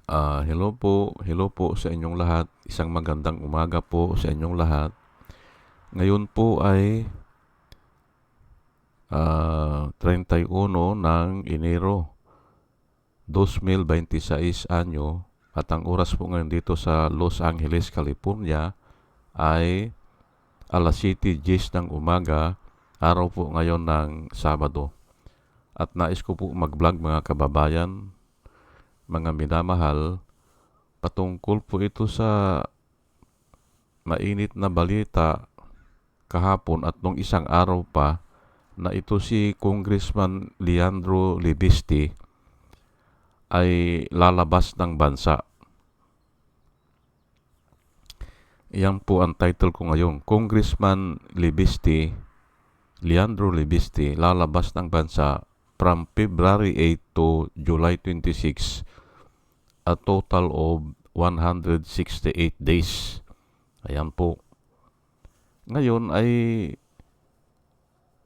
Hello po sa inyong lahat. Isang magandang umaga po sa inyong lahat. Ngayon po ay 31 ng Enero 2026 anyo at ang oras po ngayon dito sa Los Angeles, California ay alas 7:10 ng umaga, araw po ngayon ng Sabado. At nais ko po mag-vlog mga kababayan, mga minamahal, patungkol po ito sa mainit na balita kahapon at nung isang araw pa na ito si Congressman Leandro Libiste ay lalabas ng bansa. Yan po ang title ko ngayon. Congressman Leandro Libiste, lalabas ng bansa from February 8 to July 26, a total of 168 days. Ayan po. Ngayon ay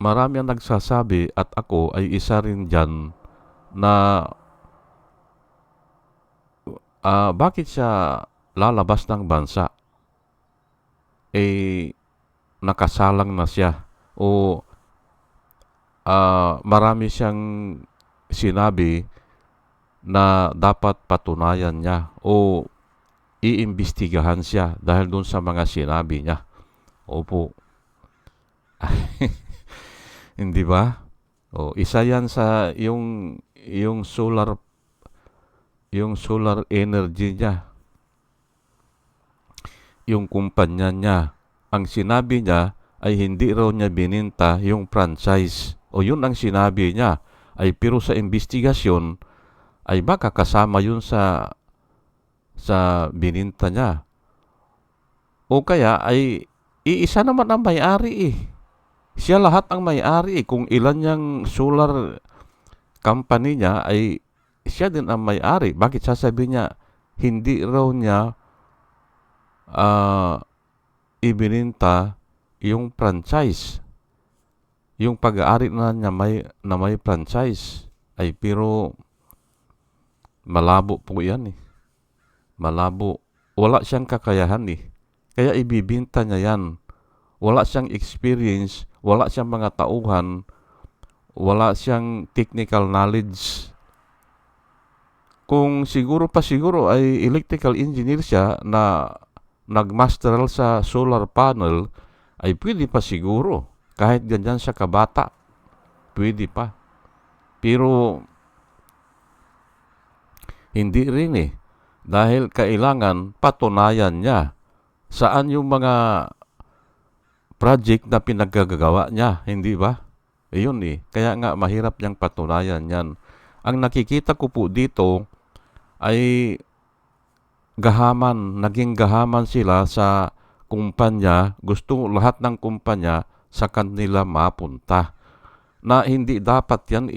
marami ang nagsasabi at ako ay isa rin dyan na bakit siya lalabas ng bansa? Nakasalang na siya o marami siyang sinabi na dapat patunayan niya o iimbestigahan siya dahil dun sa mga sinabi niya. Opo. Hindi ba? Isa yan sa yung solar energy niya, yung kumpanya niya. Ang sinabi niya ay hindi raw niya bininta yung franchise. Yun ang sinabi niya. Pero sa investigasyon ay baka kasama yun sa bininta niya. O kaya ay iisa naman ang may-ari . Siya lahat ang may-ari . Kung ilan yung solar company niya ay siya din ang may-ari. Bakit sasabihin niya hindi raw niya ibininta yung franchise? Yung pag-aari na niya na may franchise pero malabo po yan . Malabo. Wala siyang kakayahan . Kaya ibibinta niya yan. Wala siyang experience, wala siyang mga tauhan, wala siyang technical knowledge. Kung siguro ay electrical engineer siya na nagmasteral sa solar panel, ay pwede pa siguro. Kahit ganyan siya kabata, pwede pa. Pero hindi rin . Dahil kailangan patunayan niya saan yung mga project na pinaggagawa niya, hindi ba? Ayun . Kaya nga mahirap niyang patunayan yan. Ang nakikita ko po dito ay naging gahaman sila sa kumpanya. Gusto lahat ng kumpanya sa kanila mapunta. Na hindi dapat yan .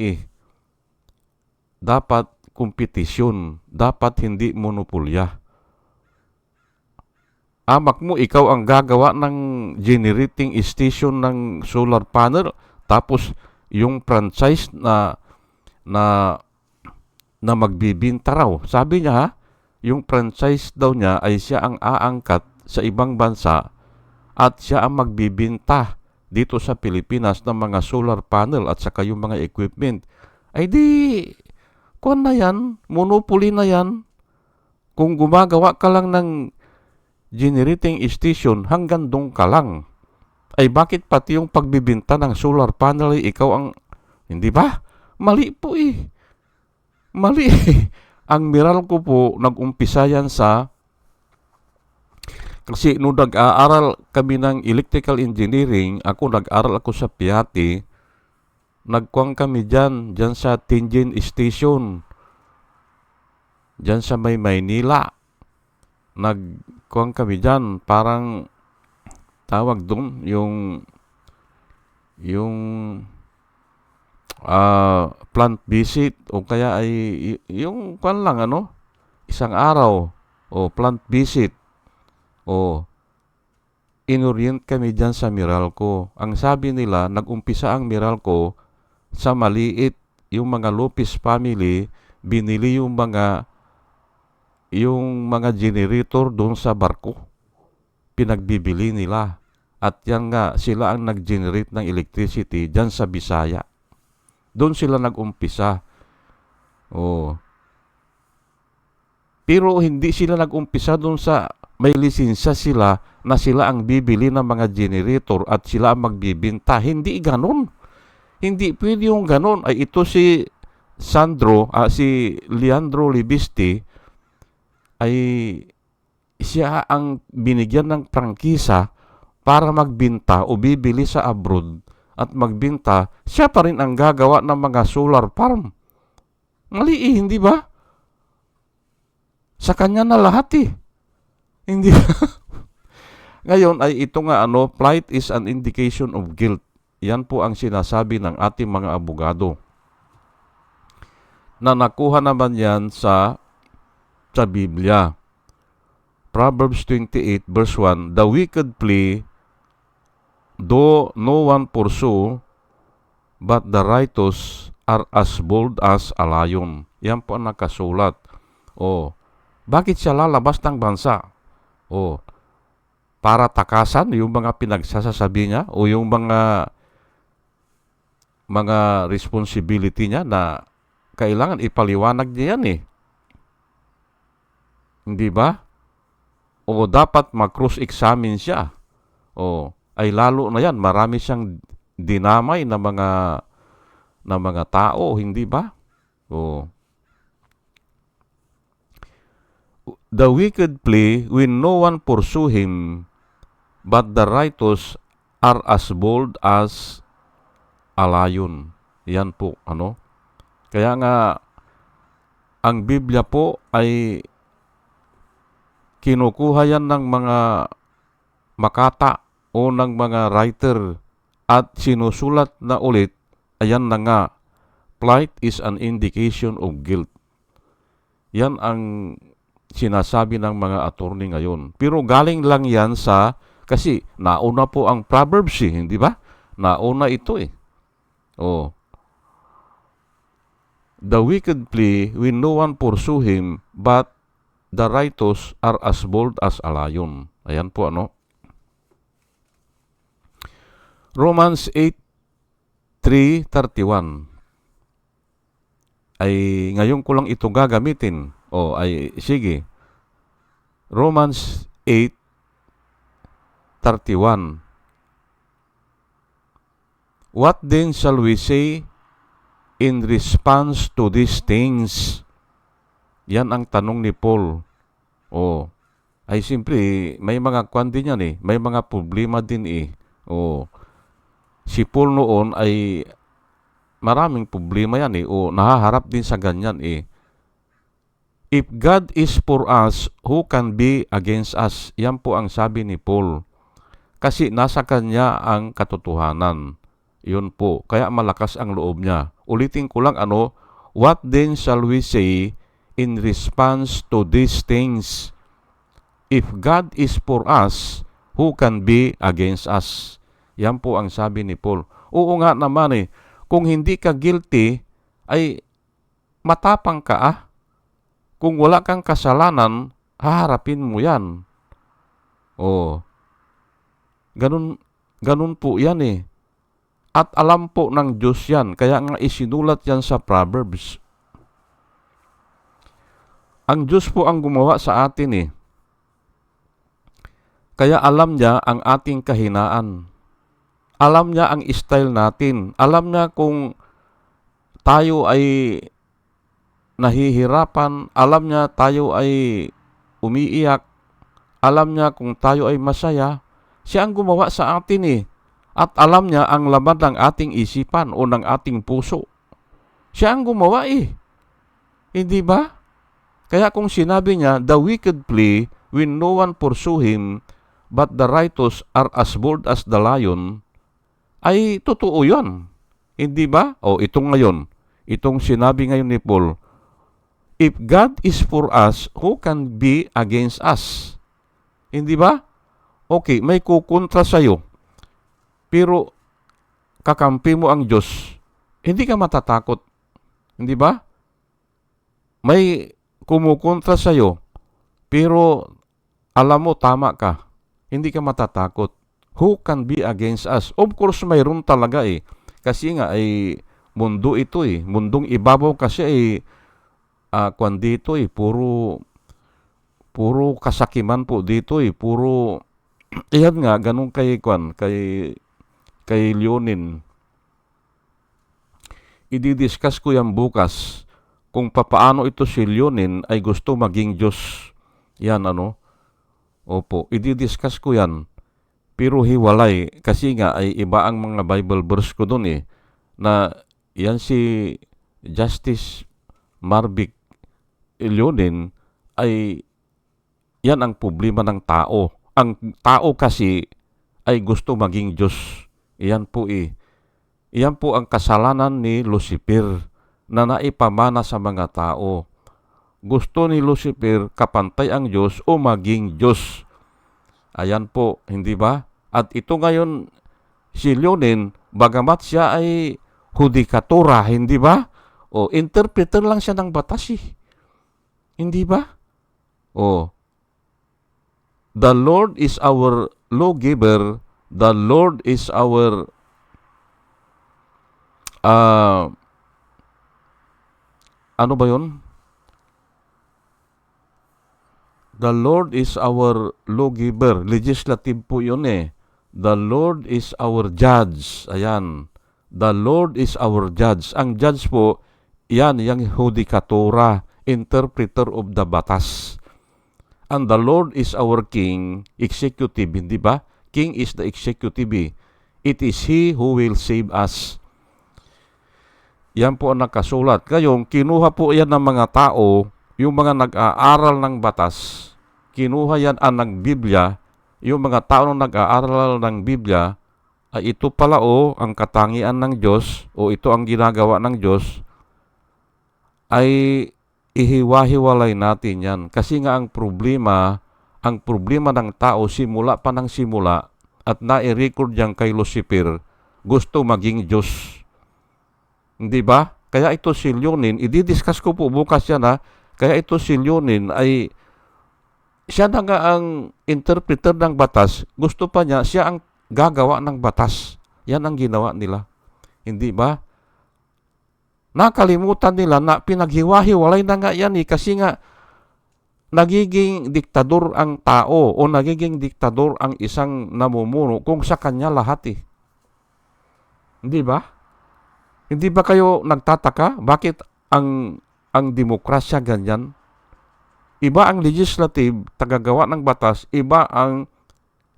Dapat kompetisyon. Dapat hindi monopolya. Amak mo, ikaw ang gagawa ng generating station ng solar panel, tapos yung franchise na magbibinta raw. Sabi niya yung franchise daw niya ay siya ang aangkat sa ibang bansa at siya ang magbibinta dito sa Pilipinas ng mga solar panel at saka yung mga equipment. Ay di, kuwan na yan, monopoly na yan. Kung gumagawa ka lang ng generating station, hanggang doon ka lang. Ay bakit pati yung pagbibinta ng solar panel ay ikaw ang... Hindi ba? Mali po . Mali . Ang Meralco po, nag-umpisa yan kasi nung nag-aaral kami ng electrical engineering, nag-aaral ako sa Piati, nagkuang kami dyan sa Tinjin Station. Dyan sa Maynila. Nagkuang kami dyan, parang tawag doon yung plant visit o kaya ay yung kwan lang isang araw plant visit inorient kami dyan sa Meralco. Ang sabi nila, nag-umpisa ang Meralco sa maliit, yung mga Lopez family binili yung mga yung mga generator doon sa barko, pinagbibili nila. At yan nga, sila ang nag-generate ng electricity dyan sa Bisaya. Doon sila nag-umpisa. Oh. Pero hindi sila nag-umpisa doon sa may lisensya sila na sila ang bibili ng mga generator at sila ang magbibinta. Hindi ganon. Hindi pwede yung ganon. Ay ito si Leandro Libisti, ay siya ang binigyan ng prangkisa para magbinta o bibili sa abroad at magbinta. Siya pa rin ang gagawa ng mga solar farm. Mali hindi ba? Sa kanya na lahat Hindi Ngayon ay ito nga flight is an indication of guilt. Yan po ang sinasabi ng ating mga abogado. Na nakuha naman yan sa Biblia. Proverbs 28 verse 1, the wicked flee, though no one pursue, but the righteous are as bold as a lion. Yan po ang nakasulat. Bakit siya lalabas ng bansa? Para takasan yung mga pinagsasasabi niya o yung mga responsibility niya na kailangan ipaliwanag niya yan Hindi ba? O dapat mag-cross-examine siya. Ay lalo na yan, marami siyang dinamay na mga tao, hindi ba? The wicked flee when no one pursue him, but the righteous are as bold as a lion. Yan po, Kaya nga, ang Biblia po ay kinukuha yan ng mga makata o ng mga writer at sinusulat na ulit. Ayan na nga, flight is an indication of guilt. Yan ang sinasabi ng mga attorney ngayon. Pero galing lang yan kasi nauna po ang Proverbs hindi ba? Nauna ito The wicked flee when no one pursue him, but the righteous are as bold as a lion. Ayan po Romans 8:3-31. Ay ngayon ko lang ito gagamitin. Sige. Romans 8:31. What then shall we say in response to these things? Yan ang tanong ni Paul. Ay simple, may mga kwan din yan may mga problema din Si Paul noon ay maraming problema yan nahaharap din sa ganyan If God is for us, who can be against us? Yan po ang sabi ni Paul. Kasi nasa kanya ang katotohanan. Yun po. Kaya malakas ang loob niya. Ulitin ko lang what then shall we say in response to these things? If God is for us, who can be against us? Yan po ang sabi ni Paul. Oo nga naman kung hindi ka guilty, ay matapang ka Kung wala kang kasalanan, haharapin mo yan. Ganun po yan At alam po ng Diyos yan, kaya nga isinulat yan sa Proverbs. Ang Diyos po ang gumawa sa atin Kaya alam niya ang ating kahinaan. Alam niya ang style natin. Alam niya kung tayo ay nahihirapan. Alam niya tayo ay umiiyak. Alam niya kung tayo ay masaya. Siya ang gumawa sa atin At alam niya ang laman ng ating isipan o ng ating puso. Siya ang gumawa Hindi ba? Kaya kung sinabi niya, the wicked flee when no one pursue him, but the righteous are as bold as the lion, ay totoo yan. Hindi ba? Itong ngayon. Itong sinabi ngayon ni Paul, if God is for us, who can be against us? Hindi ba? Okay, may kukontra sa'yo. Pero kakampi mo ang Diyos, hindi ka matatakot. Hindi ba? May kumukontra sa'yo, Pero alam mo, tama ka. Hindi ka matatakot. Who can be against us? Of course, mayroon talaga eh. Kasi nga ay mundo ito eh. Mundong ibabaw kasi ay kwan dito eh. Puro kasakiman po dito eh. Puro, iyan nga, ganun kay Leonin. Ididiscuss ko yan bukas kung papaano ito si Leonin ay gusto maging Diyos. Yan Opo, ididiscuss ko yan. Pero hiwalay kasi nga ay iba ang mga Bible verse ko doon eh. Na yan si Justice Marvick Leonin ay yan ang problema ng tao. Ang tao kasi ay gusto maging Diyos. Iyan po eh. Iyan po ang kasalanan ni Lucifer na naipamana sa mga tao. Gusto ni Lucifer kapantay ang Diyos o maging Diyos. Ayan po, hindi ba? At ito ngayon, si Leonin, bagamat siya ay hudikatura, hindi ba? O, interpreter lang siya ng batas eh. Hindi ba? O, the Lord is our lawgiver, the Lord is our ano ba yun? The Lord is our lawgiver. Legislative po yun eh. The Lord is our judge. Ayan. The Lord is our judge. Ang judge po, yan, yung hudikatura, interpreter of the batas. And the Lord is our king, executive, hindi ba? King is the executive. It is He who will save us. Yan po ang nakasulat. Kayong kinuha po yan ng mga tao, yung mga nag-aaral ng batas, kinuha yan ng Biblia, yung mga tao na nag-aaral ng Biblia, ay ito pala ang katangian ng Diyos, o ito ang ginagawa ng Diyos, ay ihiwa-hiwalay natin yan. Kasi nga ang problema ng tao, simula pa ng simula, at nai-record yan kay Lucifer, gusto maging Diyos. Hindi ba? Kaya ito si Leonin, i-discuss ko po bukas yan ha. Kaya ito si Leonin ay siya na nga ang interpreter ng batas. Gusto pa niya, siya ang gagawa ng batas. Yan ang ginawa nila. Hindi ba? Nakalimutan nila na pinaghiwa-hiwalay na nga yan eh. Kasi nga, nagiging diktador ang tao o nagiging diktador ang isang namumuno kung sa kanya lahat eh. Hindi ba? Hindi ba kayo nagtataka? Bakit ang demokrasya ganyan? Iba ang legislative, tagagawa ng batas, iba ang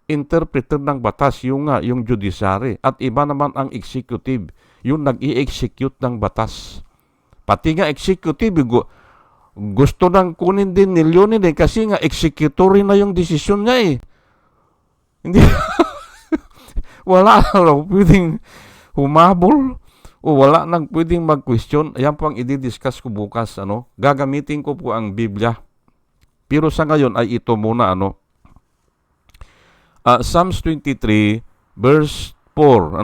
interpreter ng batas, yung judiciary, at iba naman ang executive, yung nag-i-execute ng batas. Pati nga executive, gusto nang kunin din ni Leonin eh, kasi nga executory na yung desisyon niya eh. Hindi, wala raw pwedeng humabol o wala nang pwedeng mag-question. Ayan po ang i-discuss ko bukas. Gagamitin ko po ang Biblia. Pero sa ngayon ay ito muna. Psalms 23 verse 4.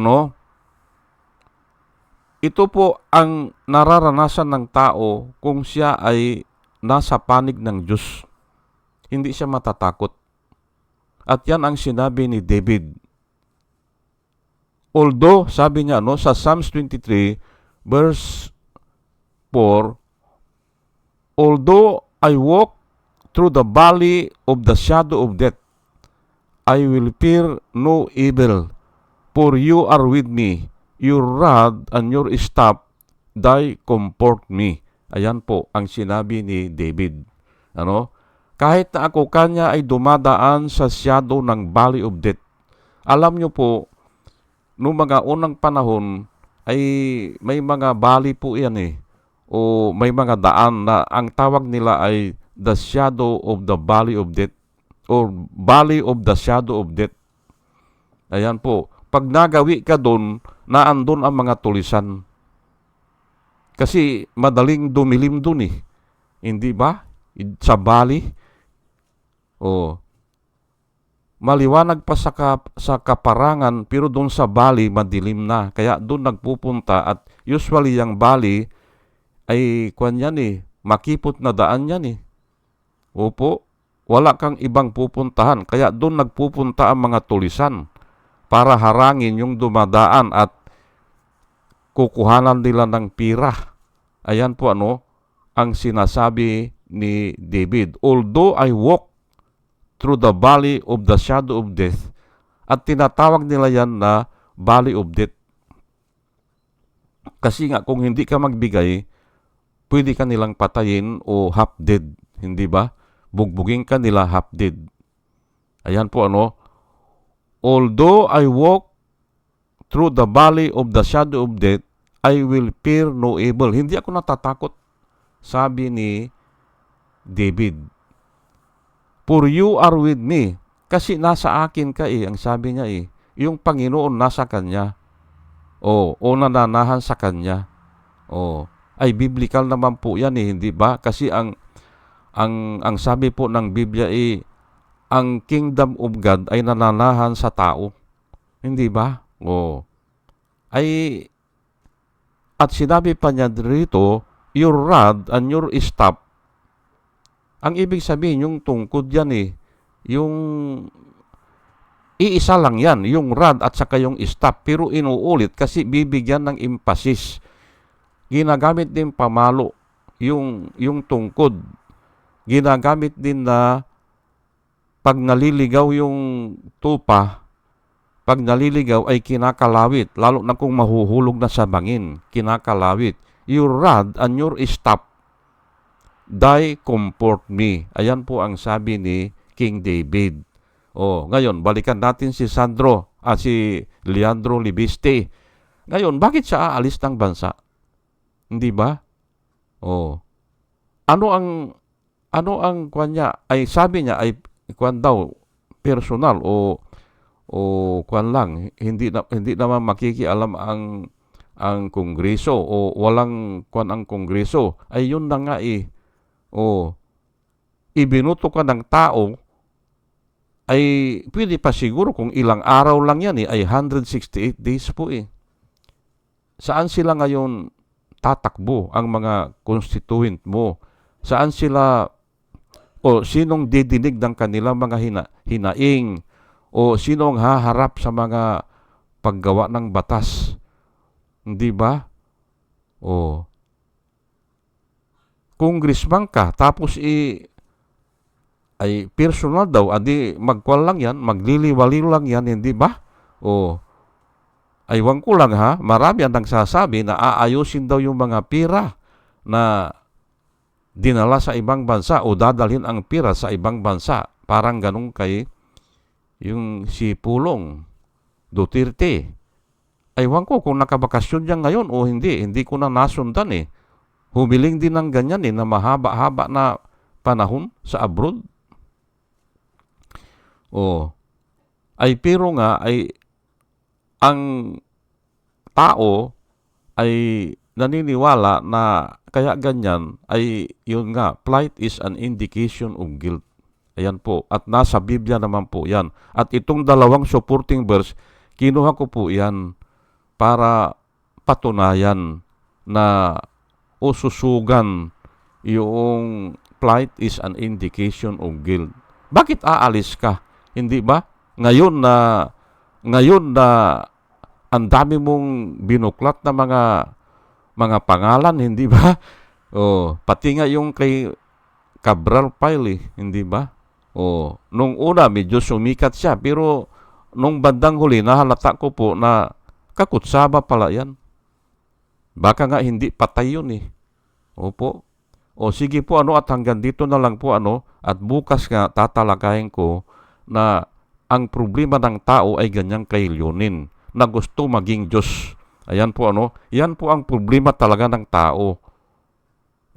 Ito po ang nararanasan ng tao kung siya ay nasa panig ng Diyos. Hindi siya matatakot. At yan ang sinabi ni David. Although, sabi niya sa Psalms 23 verse 4, although I walk through the valley of the shadow of death, I will fear no evil, for you are with me. Your rod and your staff, they comfort me. Ayan po ang sinabi ni David. Kahit na ako kanya ay dumadaan sa shadow ng valley of death. Alam nyo po, noong mga unang panahon ay may mga valley po yan eh. O may mga daan na ang tawag nila ay the shadow of the valley of death or valley of the shadow of death. Ayan po. Pag nagawi ka doon, naandun ang mga tulisan. Kasi madaling dumilim doon eh. Hindi ba? Sa valley. Maliwanag pa sa kaparangan, pero doon sa valley, madilim na. Kaya doon nagpupunta at usually yung valley ay makipot na daan yan eh. Opo, Wala kang ibang pupuntahan. Kaya doon nagpupunta ang mga tulisan para harangin yung dumadaan at kukuhanan nila ng pira. Ayan po ang sinasabi ni David. Although I walk through the valley of the shadow of death, at tinatawag nila yan na valley of death. Kasi nga kung hindi ka magbigay, pwede ka nilang patayin o half dead, hindi ba? Bugbugin ka nila half dead. Ayan po although I walk through the valley of the shadow of death, I will fear no evil. Hindi ako natatakot, sabi ni David. For you are with me. Kasi nasa akin ka ang sabi niya Yung Panginoon nasa kanya. O nananahan sa kanya. Ay biblical naman po yan hindi ba? Kasi ang sabi po ng Biblia ang kingdom of God ay nananahan sa tao. Hindi ba? At sinabi pa niya dito, your rod and your staff. Ang ibig sabihin, yung tungkod yan yung iisa lang yan, yung rod at saka yung staff. Pero inuulit kasi bibigyan ng emphasis. Ginagamit din pamalo, yung tungkod. Ginagamit din na pag naliligaw yung tupa, pag naliligaw ay kinakalawit, lalo na kung mahuhulog na sa bangin, kinakalawit. Your rod and your staff, they comfort me. Ayan po ang sabi ni King David. Ngayon, balikan natin si Leandro Libiste. Ngayon, bakit siya aalis ng bansa? Hindi ba? Ano ang kwan niya? Ay sabi niya ay kwan daw personal o kwan lang, hindi naman makikialam ang Kongreso o walang kwan ang Kongreso. Ay yun na nga ibinuto ka ng tao ay pwede pa siguro kung ilang araw lang yan ay 168 days po Saan sila ngayon tatakbo ang mga constituent mo? Saan sila sinong didinig ng kanilang mga hinaing o sinong haharap sa mga paggawa ng batas? Hindi ba? Congressman ka, tapos ay personal daw, adi magkwal lang yan, magliliwaliw lang yan, hindi ba? Aywan ko lang marami ang nagsasabi na aayusin daw yung mga pira na dinala sa ibang bansa o dadalhin ang pira sa ibang bansa. Parang ganun kay yung si Pulong Duterte. Aywan ko kung nakabakasyon niya ngayon o hindi ko na nasundan Humiling din ng ganyan na mahaba-haba na panahon sa abroad. Ay pero nga ay ang tao ay naniniwala na kaya ganyan ay yun nga, plight is an indication of guilt. Ayan po. At nasa Biblia naman po yan. At itong dalawang supporting verse, kinuha ko po yan para patunayan na ususugan yung plight is an indication of guilt. Bakit aalis ka? Hindi ba? Ngayon na ang dami mong binuklat na mga pangalan, hindi ba? Pati nga yung kay Cabral Pyle, hindi ba? Nung una medyo sumikat siya, pero nung bandang huli nahalata ko po na kakutsaba pala yan. Baka nga hindi patay yun Opo. Sige po at hanggang dito na lang po at bukas nga tatalakayin ko na ang problema ng tao ay ganyang kailyonin na gusto maging Diyos. Ayan po yan po ang problema talaga ng tao.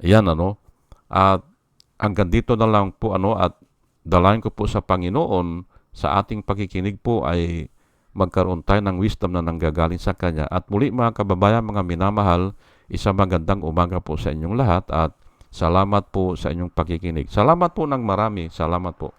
Ayan at hanggang dito na lang po at dalayan ko po sa Panginoon sa ating pakikinig po ay magkaroon tayo ng wisdom na nanggagaling sa Kanya. At muli mga kababayan, mga minamahal, isang magandang umaga po sa inyong lahat at salamat po sa inyong pakikinig. Salamat po ng marami. Salamat po.